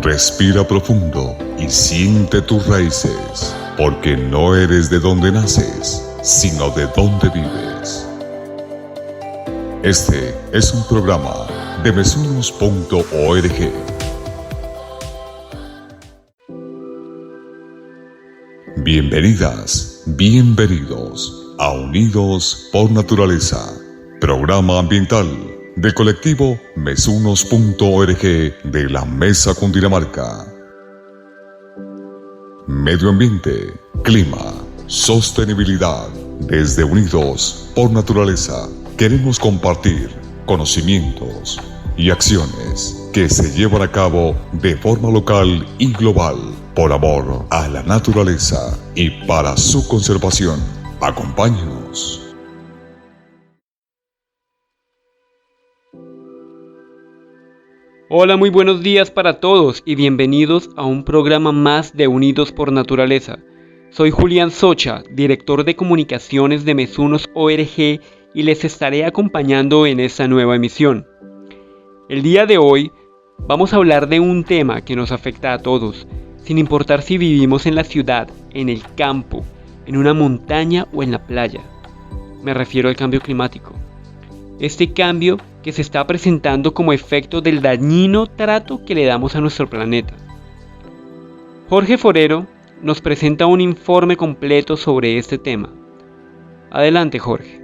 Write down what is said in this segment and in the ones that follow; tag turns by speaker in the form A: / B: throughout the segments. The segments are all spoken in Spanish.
A: Respira profundo y siente tus raíces, porque no eres de donde naces, sino de donde vives. Este es un programa de mesunos.org. Bienvenidas, bienvenidos a Unidos por Naturaleza, programa ambiental del colectivo mesunos.org de la Mesa Cundinamarca. Medio ambiente, clima, sostenibilidad. Desde Unidos por Naturaleza queremos compartir conocimientos y acciones que se llevan a cabo de forma local y global por amor a la naturaleza y para su conservación. Acompáñenos.
B: Hola, muy buenos días para todos y bienvenidos a un programa más de Unidos por Naturaleza. Soy Julián Socha, director de comunicaciones de Mesunos ORG, y les estaré acompañando en esta nueva emisión. El día de hoy vamos a hablar de un tema que nos afecta a todos, sin importar si vivimos en la ciudad, en el campo, en una montaña o en la playa. Me refiero al cambio climático. Este cambio que se está presentando como efecto del dañino trato que le damos a nuestro planeta. Jorge Forero nos presenta un informe completo sobre este tema. Adelante, Jorge.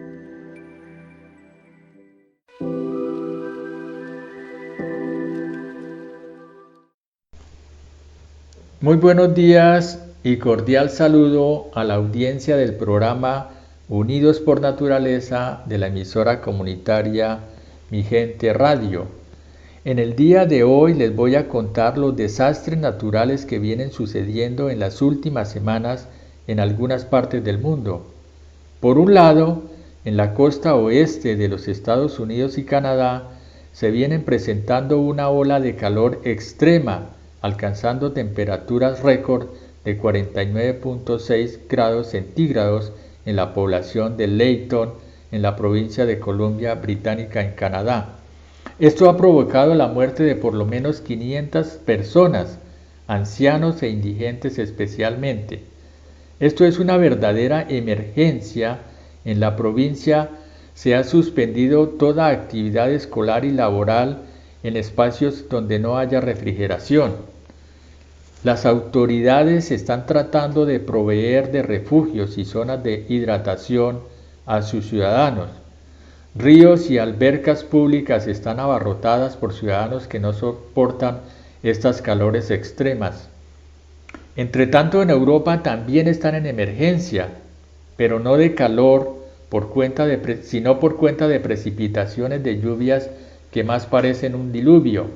C: Muy buenos días y cordial saludo a la audiencia del programa Unidos por Naturaleza de la emisora comunitaria Mi Gente Radio. En el día de hoy les voy a contar los desastres naturales que vienen sucediendo en las últimas semanas en algunas partes del mundo. Por un lado, en la costa oeste de los Estados Unidos y Canadá se vienen presentando una ola de calor extrema, alcanzando temperaturas récord de 49.6 grados centígrados en la población de Layton, en la provincia de Columbia Británica, en Canadá. Esto ha provocado la muerte de por lo menos 500 personas, ancianos e indigentes especialmente. Esto es una verdadera emergencia. En la provincia se ha suspendido toda actividad escolar y laboral en espacios donde no haya refrigeración. Las autoridades están tratando de proveer de refugios y zonas de hidratación a sus ciudadanos. Ríos y albercas públicas están abarrotadas por ciudadanos que no soportan estas calores extremas. Entre tanto, en Europa también están en emergencia, pero no de calor, sino por cuenta de precipitaciones de lluvias que más parecen un diluvio.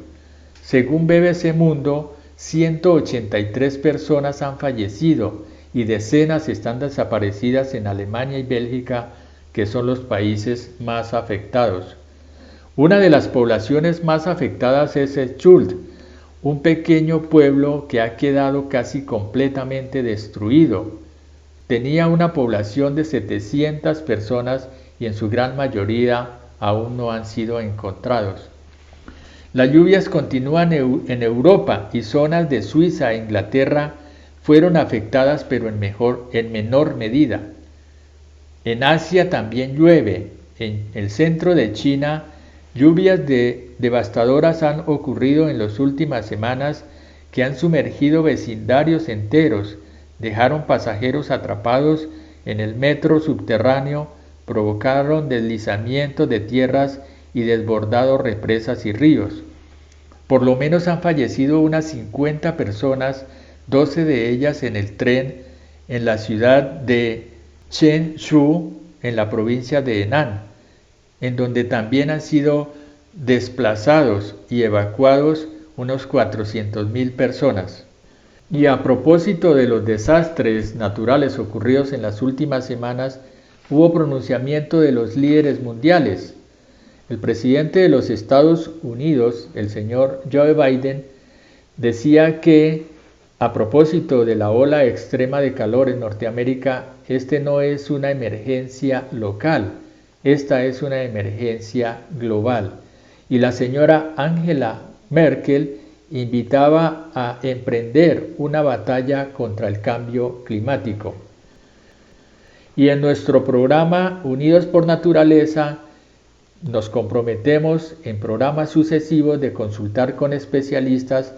C: Según BBC Mundo, 183 personas han fallecido y decenas están desaparecidas en Alemania y Bélgica, que son los países más afectados. Una de las poblaciones más afectadas es el Schuld, un pequeño pueblo que ha quedado casi completamente destruido. Tenía una población de 700 personas y en su gran mayoría aún no han sido encontrados. Las lluvias continúan en Europa y zonas de Suiza e Inglaterra fueron afectadas, pero en menor medida. En Asia también llueve. En el centro de China, lluvias devastadoras han ocurrido en las últimas semanas que han sumergido vecindarios enteros, dejaron pasajeros atrapados en el metro subterráneo, provocaron deslizamientos de tierras y desbordado represas y ríos. Por lo menos han fallecido unas 50 personas, 12 de ellas en el tren en la ciudad de Chenzhou, en la provincia de Henan, en donde también han sido desplazados y evacuados unos 400.000 personas. Y a propósito de los desastres naturales ocurridos en las últimas semanas, hubo pronunciamiento de los líderes mundiales. El presidente de los Estados Unidos, el señor Joe Biden, decía que a propósito de la ola extrema de calor en Norteamérica, este no es una emergencia local, esta es una emergencia global. Y la señora Angela Merkel invitaba a emprender una batalla contra el cambio climático. Y en nuestro programa Unidos por Naturaleza nos comprometemos en programas sucesivos de consultar con especialistas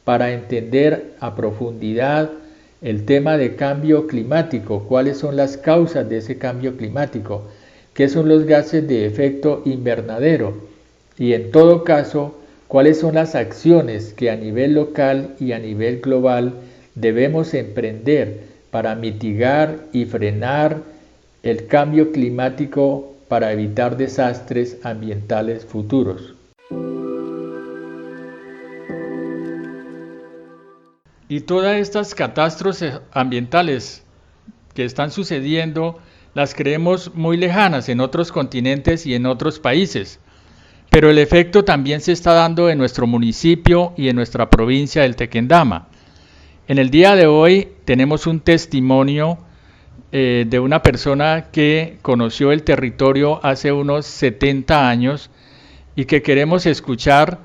C: para entender a profundidad el tema de cambio climático, cuáles son las causas de ese cambio climático, qué son los gases de efecto invernadero y en todo caso, cuáles son las acciones que a nivel local y a nivel global debemos emprender para mitigar y frenar el cambio climático para evitar desastres ambientales futuros. Y todas estas catástrofes ambientales que están sucediendo las creemos muy lejanas en otros continentes y en otros países, pero el efecto también se está dando en nuestro municipio y en nuestra provincia del Tequendama. En el día de hoy tenemos un testimonio de una persona que conoció el territorio hace unos 70 años y que queremos escuchar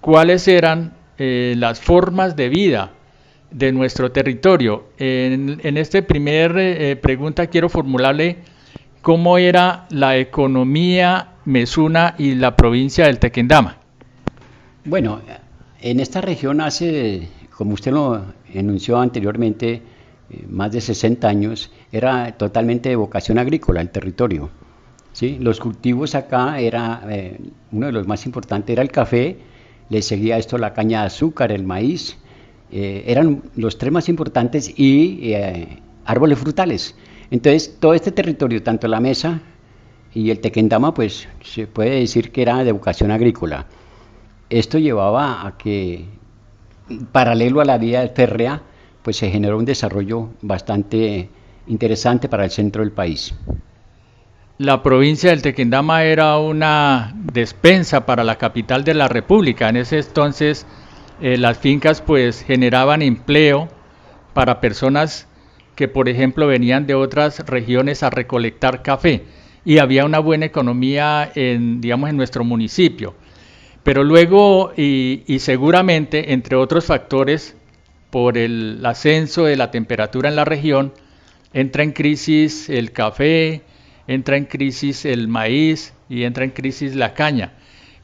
C: cuáles eran las formas de vida de nuestro territorio. En esta primera pregunta quiero formularle cómo era la economía mesuna y la provincia del Tequendama.
D: Bueno, en esta región hace, como usted lo enunció anteriormente, más de 60 años, era totalmente de vocación agrícola el territorio. ¿Sí? Los cultivos acá era uno de los más importantes era el café, le seguía esto la caña de azúcar, el maíz, eran los tres más importantes y árboles frutales. Entonces todo este territorio, tanto la mesa y el Tequendama, pues se puede decir que era de vocación agrícola. Esto llevaba a que, paralelo a la vía férrea, pues se generó un desarrollo bastante interesante para el centro del país.
C: La provincia del Tequendama era una despensa para la capital de la República. En ese entonces las fincas pues generaban empleo para personas que por ejemplo venían de otras regiones a recolectar café y había una buena economía en nuestro municipio. Pero luego y seguramente entre otros factores por el ascenso de la temperatura en la región entra en crisis el café, entra en crisis el maíz y entra en crisis la caña.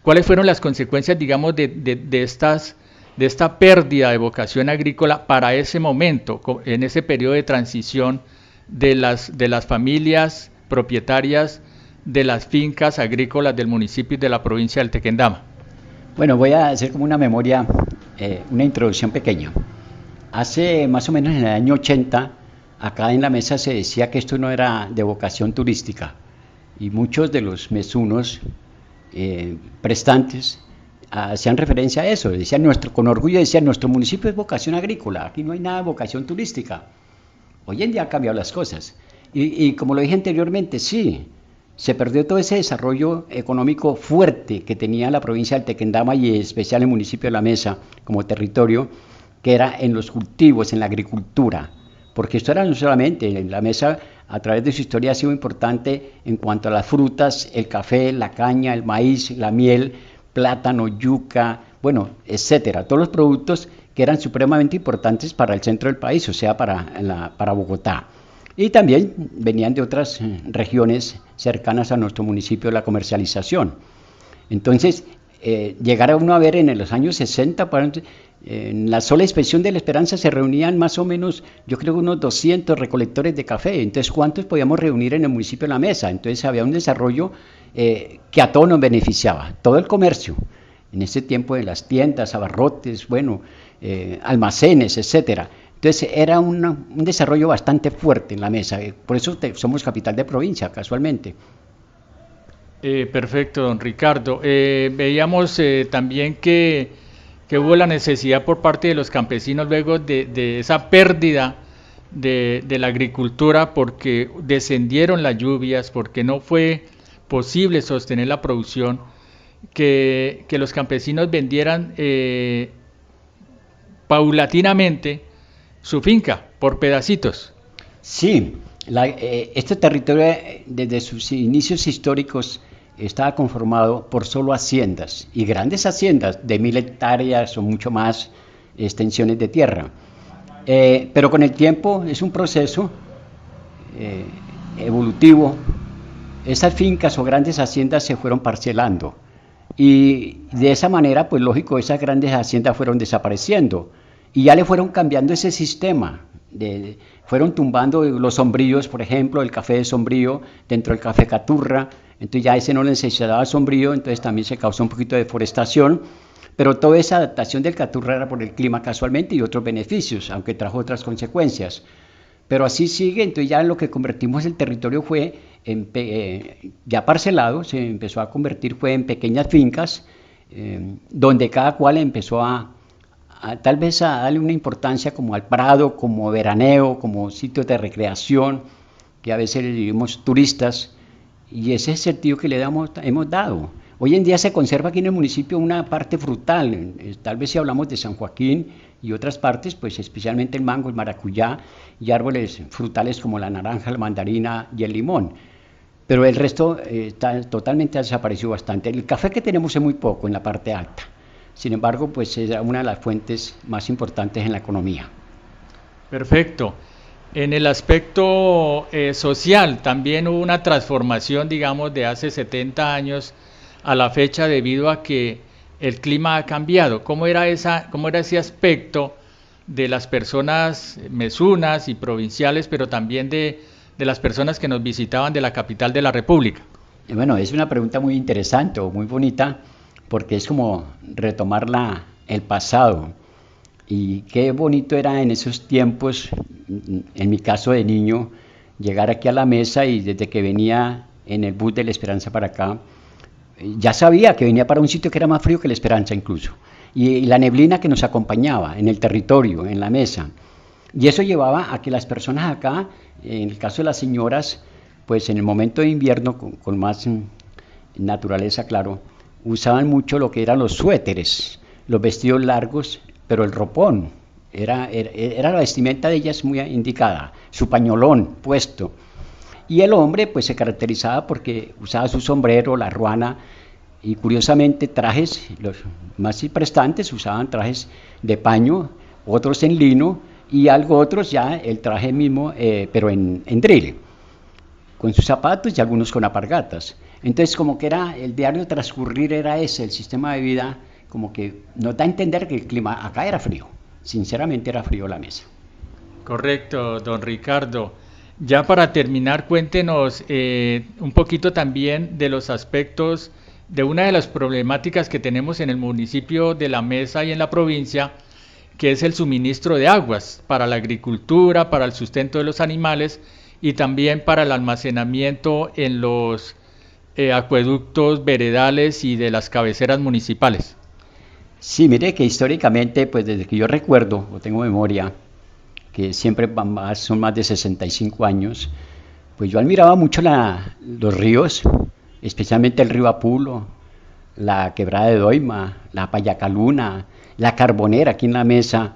C: ¿Cuáles fueron las consecuencias, de esta pérdida de vocación agrícola para ese momento, en ese periodo de transición de las familias propietarias de las fincas agrícolas del municipio y de la provincia del Tequendama?
D: Bueno, voy a hacer como una memoria, una introducción pequeña. Hace más o menos en el año 80, acá en la mesa se decía que esto no era de vocación turística y muchos de los mesunos prestantes hacían referencia a eso, decían con orgullo decían nuestro municipio es vocación agrícola, aquí no hay nada de vocación turística. Hoy en día han cambiado las cosas y como lo dije anteriormente, sí, se perdió todo ese desarrollo económico fuerte que tenía la provincia del Tequendama y en especial el municipio de La Mesa como territorio, que era en los cultivos, en la agricultura, porque esto era no solamente, en La Mesa a través de su historia ha sido importante en cuanto a las frutas, el café, la caña, el maíz, la miel, plátano, yuca, bueno, etcétera, todos los productos que eran supremamente importantes para el centro del país, o sea, para Bogotá. Y también venían de otras regiones cercanas a nuestro municipio la comercialización. Entonces, llegar a uno a ver en los años 60, en la sola inspección de La Esperanza se reunían más o menos, yo creo, unos 200 recolectores de café. Entonces, ¿cuántos podíamos reunir en el municipio de La Mesa? Entonces, había un desarrollo que a todos nos beneficiaba, todo el comercio. En ese tiempo de las tiendas, abarrotes, bueno, almacenes, etcétera. Entonces era un desarrollo bastante fuerte en La Mesa, por eso somos capital de provincia, casualmente.
C: Perfecto, don Ricardo. Veíamos también que hubo la necesidad por parte de los campesinos luego de esa pérdida de la agricultura porque descendieron las lluvias, porque no fue posible sostener la producción, que los campesinos vendieran paulatinamente su finca por pedacitos.
D: Sí, este territorio desde sus inicios históricos estaba conformado por solo haciendas, y grandes haciendas de 1000 hectáreas o mucho más extensiones de tierra. Pero con el tiempo es un proceso evolutivo. Esas fincas o grandes haciendas se fueron parcelando y de esa manera, pues lógico, esas grandes haciendas fueron desapareciendo y ya le fueron cambiando ese sistema. Fueron tumbando los sombríos, por ejemplo, el café de sombrío dentro del café caturra, entonces ya ese no necesitaba sombrío, entonces también se causó un poquito de deforestación, pero toda esa adaptación del caturra era por el clima casualmente y otros beneficios, aunque trajo otras consecuencias. Pero así sigue, entonces ya lo que convertimos el territorio fue, ya parcelado, se empezó a convertir fue en pequeñas fincas, donde cada cual empezó tal vez a darle una importancia como al prado, como veraneo, como sitios de recreación, que a veces le vivimos turistas, y ese es el sentido que le hemos dado. Hoy en día se conserva aquí en el municipio una parte frutal, tal vez si hablamos de San Joaquín y otras partes, pues especialmente el mango, el maracuyá y árboles frutales como la naranja, la mandarina y el limón. Pero el resto totalmente ha desaparecido bastante. El café que tenemos es muy poco en la parte alta. Sin embargo, pues es una de las fuentes más importantes en la economía.
C: Perfecto. En el aspecto social también hubo una transformación, digamos, de hace 70 años a la fecha debido a que el clima ha cambiado. ¿Cómo era ese aspecto de las personas mesunas y provinciales, pero también de las personas que nos visitaban de la capital de la República?
D: Bueno, es una pregunta muy interesante o muy bonita, porque es como retomar el pasado. Y qué bonito era en esos tiempos, en mi caso de niño, llegar aquí a la mesa y desde que venía en el bus de La Esperanza para acá, ya sabía que venía para un sitio que era más frío que La Esperanza incluso. Y la neblina que nos acompañaba en el territorio, en la mesa. Y eso llevaba a que las personas acá, en el caso de las señoras, pues en el momento de invierno, con más naturaleza, claro, usaban mucho lo que eran los suéteres, los vestidos largos, pero el ropón, era la vestimenta de ellas muy indicada, su pañolón puesto. Y el hombre pues se caracterizaba porque usaba su sombrero, la ruana, y curiosamente trajes, los más prestantes usaban trajes de paño, otros en lino, y algo otros ya el traje mismo, pero en drill, con sus zapatos y algunos con alpargatas. Entonces como que era el diario transcurrir, era ese, el sistema de vida, como que nos da a entender que el clima acá era frío, sinceramente era frío la mesa.
C: Correcto, don Ricardo. Ya para terminar, cuéntenos un poquito también de los aspectos de una de las problemáticas que tenemos en el municipio de La Mesa y en la provincia, que es el suministro de aguas para la agricultura, para el sustento de los animales y también para el almacenamiento en los acueductos, veredales y de las cabeceras municipales.
D: Sí, mire que históricamente, pues desde que yo recuerdo o tengo memoria, que siempre son más de 65 años, pues yo admiraba mucho los ríos, especialmente el río Apulo, la quebrada de Doima, la Payacaluna, la Carbonera aquí en La Mesa,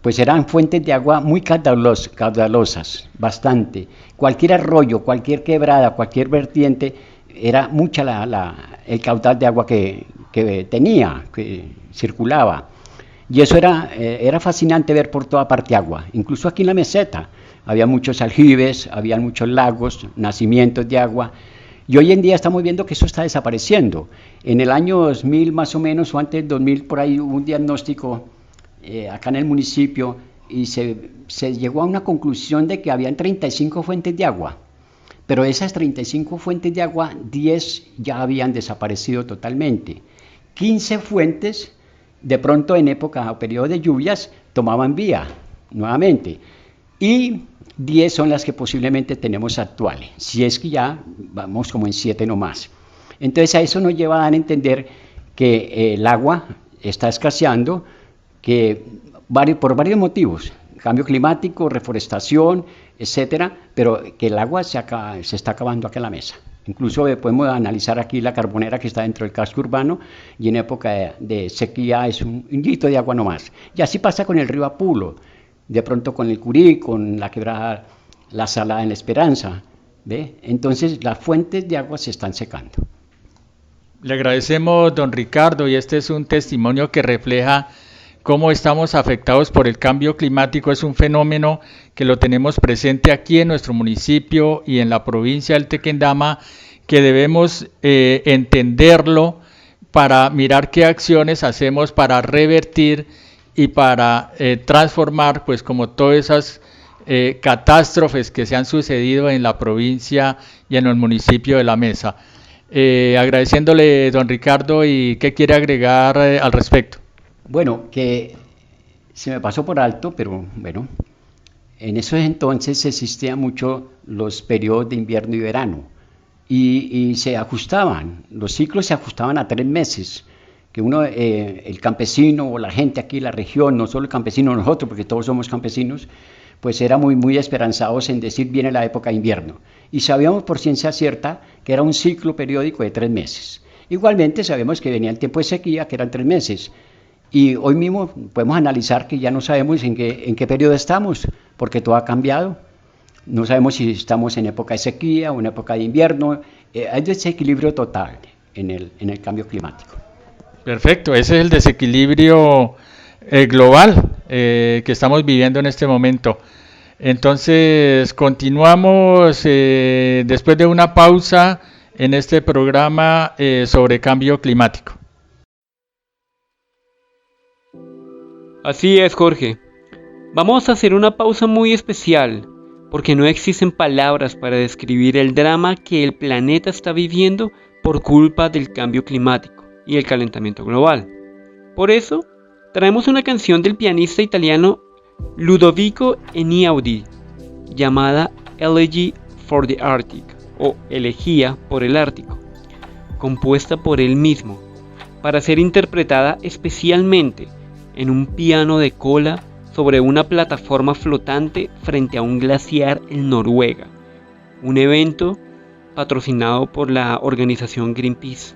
D: pues eran fuentes de agua muy caudalosas, bastante. Cualquier arroyo, cualquier quebrada, cualquier vertiente, era mucha el caudal de agua que tenía, que circulaba. Y eso era fascinante ver por toda parte agua, incluso aquí en la meseta. Había muchos aljibes, había muchos lagos, nacimientos de agua. Y hoy en día estamos viendo que eso está desapareciendo. En el año 2000 más o menos, o antes del 2000, por ahí hubo un diagnóstico acá en el municipio y se llegó a una conclusión de que habían 35 fuentes de agua. Pero de esas 35 fuentes de agua, 10 ya habían desaparecido totalmente. 15 fuentes, de pronto en época o periodo de lluvias, tomaban vía nuevamente. Y 10 son las que posiblemente tenemos actuales, si es que ya vamos como en 7 nomás. Entonces a eso nos lleva a dar a entender que el agua está escaseando, que por varios motivos, cambio climático, reforestación, etcétera, pero que el agua se está acabando acá en La Mesa. Incluso podemos analizar aquí la Carbonera que está dentro del casco urbano y en época de sequía es un litro de agua nomás. Y así pasa con el río Apulo, de pronto con el Curí, con la quebrada, la Salada en La Esperanza, ¿ve? Entonces las fuentes de agua se están secando.
C: Le agradecemos, don Ricardo, y este es un testimonio que refleja cómo estamos afectados por el cambio climático. Es un fenómeno que lo tenemos presente aquí en nuestro municipio y en la provincia del Tequendama, que debemos entenderlo para mirar qué acciones hacemos para revertir y para transformar, pues, como todas esas catástrofes que se han sucedido en la provincia y en el municipio de La Mesa. Agradeciéndole, don Ricardo, y qué quiere agregar al respecto.
D: Bueno, que se me pasó por alto, pero bueno, en esos entonces existían mucho los periodos de invierno y verano y se ajustaban, los ciclos se ajustaban a 3 meses, que uno, el campesino o la gente aquí en la región, no solo el campesino, nosotros, porque todos somos campesinos, pues era muy esperanzados en decir viene la época de invierno. Y sabíamos por ciencia cierta que era un ciclo periódico de 3 meses. Igualmente sabemos que venía el tiempo de sequía, que eran 3 meses. Y hoy mismo podemos analizar que ya no sabemos en qué periodo estamos, porque todo ha cambiado. No sabemos si estamos en época de sequía o en época de invierno. Hay desequilibrio total en el cambio climático.
C: Perfecto, ese es el desequilibrio global que estamos viviendo en este momento. Entonces, continuamos después de una pausa en este programa sobre cambio climático.
B: Así es, Jorge. Vamos a hacer una pausa muy especial, porque no existen palabras para describir el drama que el planeta está viviendo por culpa del cambio climático y el calentamiento global. Por eso, traemos una canción del pianista italiano Ludovico Einaudi, llamada Elegy for the Arctic, o Elegía por el Ártico, compuesta por él mismo, para ser interpretada especialmente en un piano de cola sobre una plataforma flotante frente a un glaciar en Noruega, un evento patrocinado por la organización Greenpeace.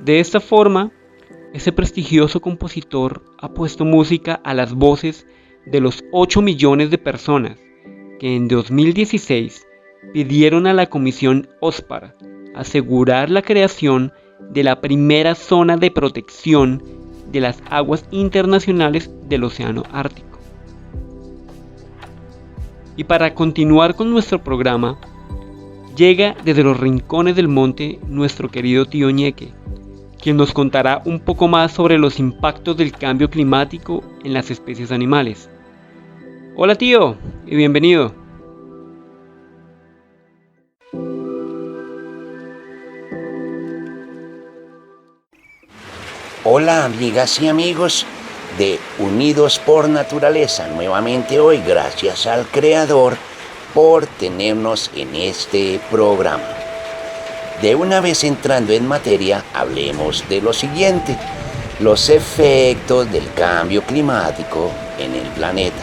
B: De esta forma, ese prestigioso compositor ha puesto música a las voces de los 8 millones de personas que en 2016 pidieron a la Comisión OSPAR asegurar la creación de la primera zona de protección de las aguas internacionales del Océano Ártico. Y para continuar con nuestro programa, llega desde los rincones del monte nuestro querido tío Ñeque, quien nos contará un poco más sobre los impactos del cambio climático en las especies animales. Hola tío, y bienvenido.
E: Hola amigas y amigos de Unidos por Naturaleza, nuevamente hoy gracias al Creador por tenernos en este programa. De una vez entrando en materia, hablemos de lo siguiente: los efectos del cambio climático en el planeta.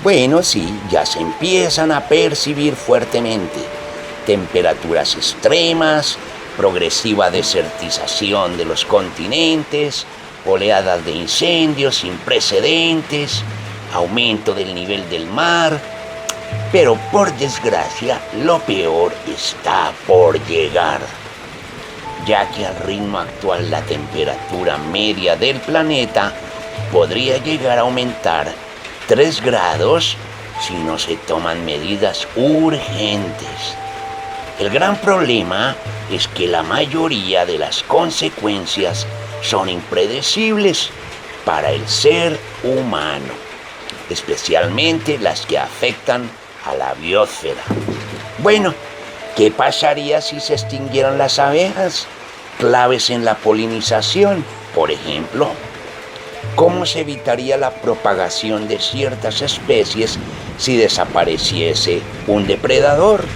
E: Bueno, sí, ya se empiezan a percibir fuertemente temperaturas extremas, progresiva desertización de los continentes, oleadas de incendios sin precedentes, aumento del nivel del mar. Pero por desgracia, lo peor está por llegar, ya que al ritmo actual la temperatura media del planeta podría llegar a aumentar 3 grados si no se toman medidas urgentes. El gran problema es que la mayoría de las consecuencias son impredecibles para el ser humano, especialmente las que afectan a la biosfera. Bueno, ¿qué pasaría si se extinguieran las abejas, claves en la polinización, por ejemplo? ¿Cómo se evitaría la propagación de ciertas especies si desapareciese un depredador?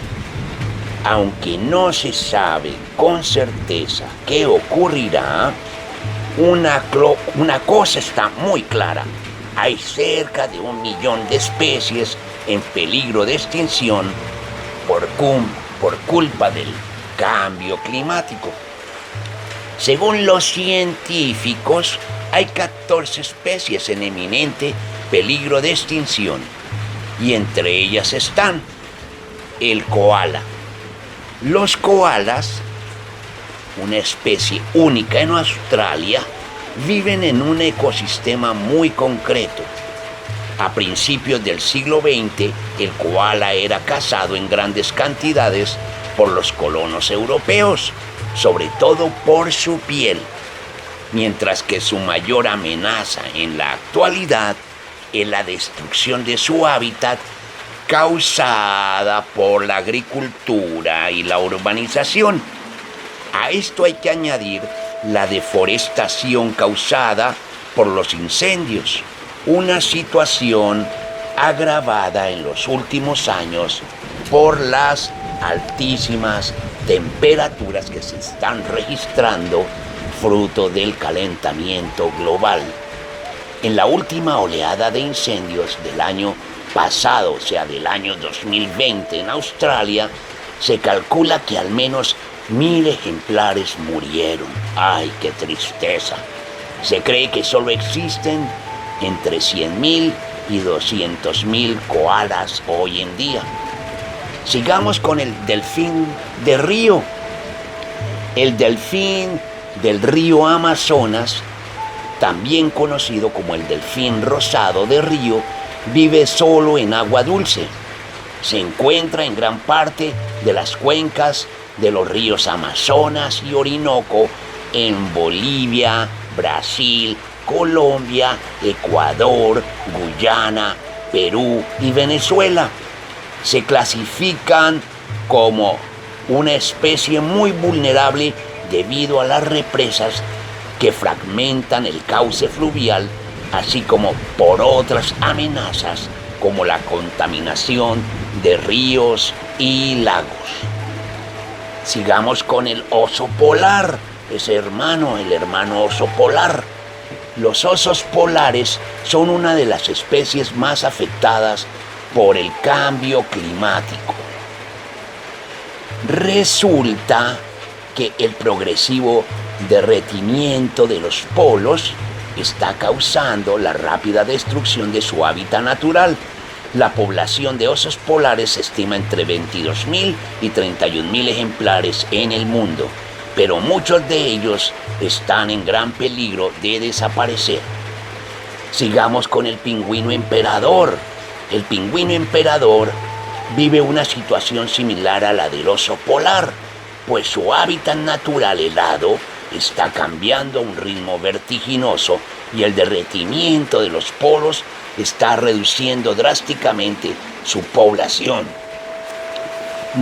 E: Aunque no se sabe con certeza qué ocurrirá, una cosa está muy clara: hay cerca de 1 millón de especies en peligro de extinción por culpa del cambio climático. Según los científicos, hay 14 especies en eminente peligro de extinción, y entre ellas están el koala. Los koalas, una especie única en Australia, viven en un ecosistema muy concreto. A principios del siglo XX, el koala era cazado en grandes cantidades por los colonos europeos, sobre todo por su piel, mientras que su mayor amenaza en la actualidad es la destrucción de su hábitat causada por la agricultura y la urbanización. A esto hay que añadir la deforestación causada por los incendios, una situación agravada en los últimos años por las altísimas temperaturas que se están registrando fruto del calentamiento global. En la última oleada de incendios del año pasado, o sea, del año 2020 en Australia, se calcula que al menos 1.000 ejemplares murieron. ¡Ay, qué tristeza! Se cree que solo existen entre 100.000 y 200.000 koalas hoy en día. Sigamos con el delfín de río. El delfín del río Amazonas, también conocido como el delfín rosado de río, vive solo en agua dulce. Se encuentra en gran parte de las cuencas de los ríos Amazonas y Orinoco en Bolivia, Brasil, Colombia, Ecuador, Guyana, Perú y Venezuela. Se clasifican como una especie muy vulnerable debido a las represas que fragmentan el cauce fluvial, así como por otras amenazas como la contaminación de ríos y lagos. Sigamos con el oso polar, el hermano oso polar. Los osos polares son una de las especies más afectadas por el cambio climático. Resulta que el progresivo derretimiento de los polos está causando la rápida destrucción de su hábitat natural. La población de osos polares se estima entre 22.000 y 31.000 ejemplares en el mundo, pero muchos de ellos están en gran peligro de desaparecer. Sigamos con el pingüino emperador. El pingüino emperador vive una situación similar a la del oso polar, pues su hábitat natural helado está cambiando a un ritmo vertiginoso y el derretimiento de los polos está reduciendo drásticamente su población.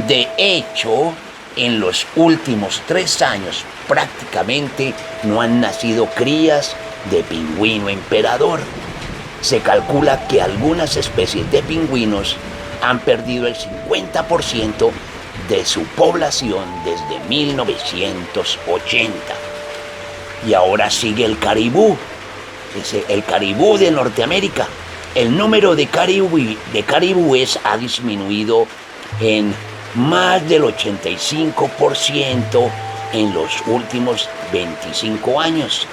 E: De hecho, en los últimos 3 años prácticamente no han nacido crías de pingüino emperador. Se calcula que algunas especies de pingüinos han perdido el 50% de su población desde 1980. Y ahora sigue el caribú, el caribú de Norteamérica. El número de caribúes ha disminuido en más del 85% en los últimos 25 años.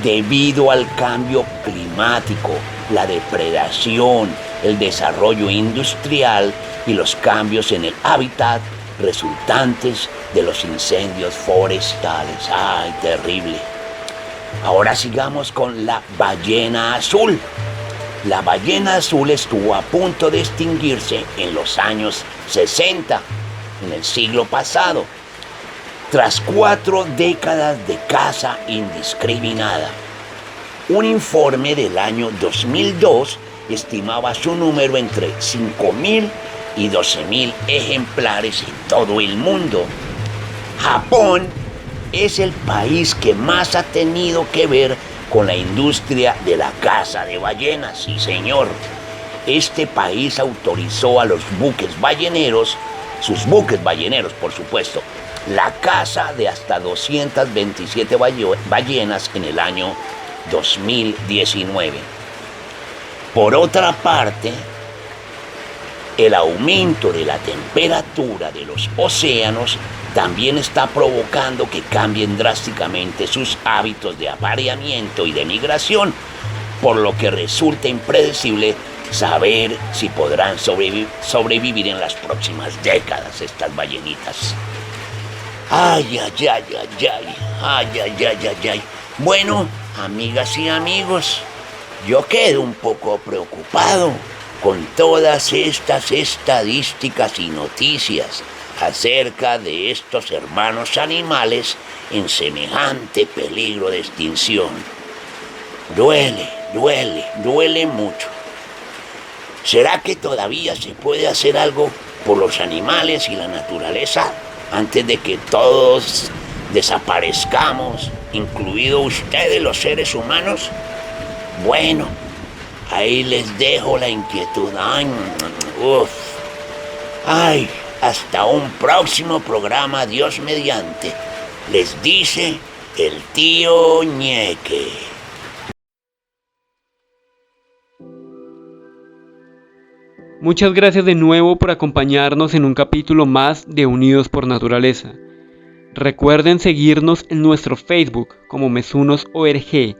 E: Debido al cambio climático, la depredación, el desarrollo industrial y los cambios en el hábitat resultantes de los incendios forestales. ¡Ay, terrible! Ahora sigamos con la ballena azul. La ballena azul estuvo a punto de extinguirse en los años 60, en el siglo pasado, tras 4 décadas de caza indiscriminada. Un informe del año 2002 estimaba su número entre 5.000 y 12.000 ejemplares en todo el mundo. Japón es el país que más ha tenido que ver con la industria de la caza de ballenas, sí señor. Este país autorizó a los buques balleneros, sus buques balleneros por supuesto, la caza de hasta 227 ballenas en el año 2019. Por otra parte, el aumento de la temperatura de los océanos también está provocando que cambien drásticamente sus hábitos de apareamiento y de migración, por lo que resulta impredecible saber si podrán sobrevivir en las próximas décadas estas ballenitas. Ay, ay, ay, ay, ay, ay, ay, ay, ay, ay. Bueno, amigas y amigos, yo quedo un poco preocupado con todas estas estadísticas y noticias acerca de estos hermanos animales en semejante peligro de extinción. Duele mucho. ¿Será que todavía se puede hacer algo por los animales y la naturaleza antes de que todos desaparezcamos, incluidos ustedes los seres humanos? Bueno, ahí les dejo la inquietud. Ay, hasta un próximo programa, Dios mediante. Les dice el tío Ñeque.
B: Muchas gracias de nuevo por acompañarnos en un capítulo más de Unidos por Naturaleza. Recuerden seguirnos en nuestro Facebook como Mesunos.org,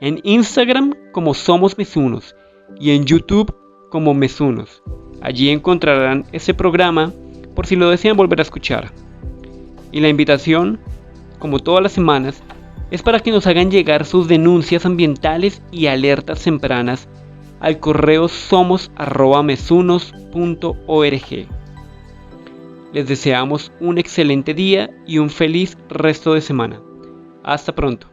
B: en Instagram como Somos Mesunos y en YouTube como Mesunos. Allí encontrarán este programa por si lo desean volver a escuchar. Y la invitación, como todas las semanas, es para que nos hagan llegar sus denuncias ambientales y alertas tempranas al correo somos@mesunos.org. Les deseamos un excelente día y un feliz resto de semana. Hasta pronto.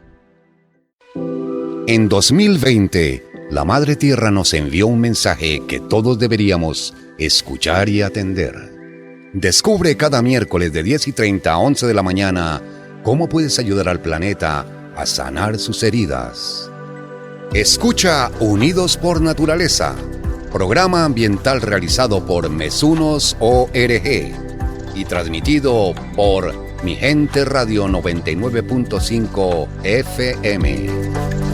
F: En 2020, la Madre Tierra nos envió un mensaje que todos deberíamos escuchar y atender. Descubre cada miércoles de 10:30 a 11 de la mañana cómo puedes ayudar al planeta a sanar sus heridas. Escucha Unidos por Naturaleza, programa ambiental realizado por Mesunos.org y transmitido por Mi Gente Radio 99.5 FM.